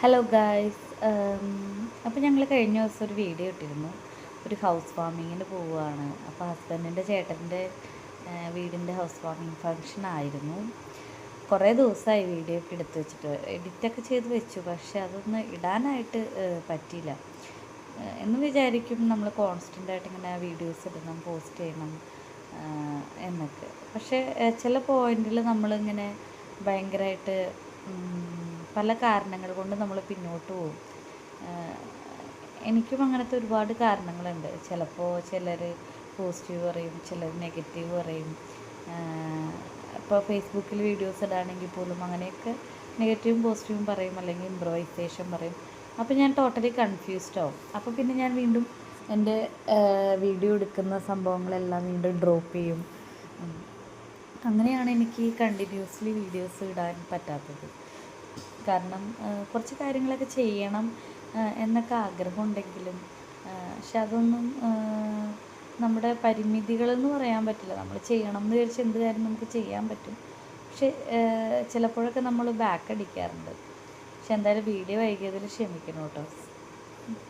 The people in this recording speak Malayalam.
Hello guys. അപ്പോൾ ഞങ്ങൾ കഴിഞ്ഞ ദിവസം ഒരു വീഡിയോ ഇട്ടിരുന്നു. ഒരു ഹൗസ് വാമിങ്ങിന് പോവുകയാണ്. അപ്പോൾ ഹസ്ബൻഡിൻ്റെ ചേട്ടൻ്റെ വീടിൻ്റെ ഹൗസ് വാമിങ് ഫങ്ഷൻ ആയിരുന്നു. കുറേ ദിവസമായി വീഡിയോ ഒക്കെ എടുത്ത് വെച്ചിട്ട് എഡിറ്റൊക്കെ ചെയ്ത് വെച്ചു, പക്ഷെ അതൊന്ന് ഇടാനായിട്ട് പറ്റിയില്ല. എന്ന് വിചാരിക്കും നമ്മൾ കോൺസ്റ്റൻ്റായിട്ട് ഇങ്ങനെ വീഡിയോസ് ഇടണം, പോസ്റ്റ് ചെയ്യണം എന്നൊക്കെ. പക്ഷേ ചില പോയിന്റിൽ നമ്മളിങ്ങനെ ഭയങ്കരമായിട്ട് പല കാരണങ്ങൾ കൊണ്ട് നമ്മൾ പിന്നോട്ട് പോകും. എനിക്കും അങ്ങനത്തെ ഒരുപാട് കാരണങ്ങളുണ്ട്. ചിലപ്പോൾ ചിലർ പോസിറ്റീവ് പറയും, ചിലർ നെഗറ്റീവ് പറയും. ഇപ്പോൾ ഫേസ്ബുക്കിൽ വീഡിയോസ് ഇടാണെങ്കിൽ പോലും അങ്ങനെയൊക്കെ നെഗറ്റീവും പോസിറ്റീവും പറയും, അല്ലെങ്കിൽ ഇംപ്രവൈസേഷൻ പറയും. അപ്പോൾ ഞാൻ ടോട്ടലി കൺഫ്യൂസ്ഡ് ആവും. അപ്പോൾ പിന്നെ ഞാൻ വീണ്ടും എൻ്റെ വീഡിയോ എടുക്കുന്ന സംഭവങ്ങളെല്ലാം വീണ്ടും ഡ്രോപ്പ് ചെയ്യും. അങ്ങനെയാണ് എനിക്ക് കണ്ടിന്യൂസ്ലി വീഡിയോസ് ഇടാൻ പറ്റാത്തത്. കാരണം കുറച്ച് കാര്യങ്ങളൊക്കെ ചെയ്യണം എന്നൊക്കെ ആഗ്രഹമുണ്ടെങ്കിലും പക്ഷെ അതൊന്നും നമ്മുടെ പരിമിതികളെന്ന് പറയാൻ പറ്റില്ല. നമ്മൾ ചെയ്യണം എന്ന് വിചാരിച്ച് എന്ത് കാര്യം നമുക്ക് ചെയ്യാൻ പറ്റും. പക്ഷെ ചിലപ്പോഴൊക്കെ നമ്മൾ ബാക്ക് അടിക്കാറുണ്ട്. പക്ഷെ എന്തായാലും വീഡിയോ വൈകിയതിൽ ക്ഷമിക്കണം കേട്ടോ.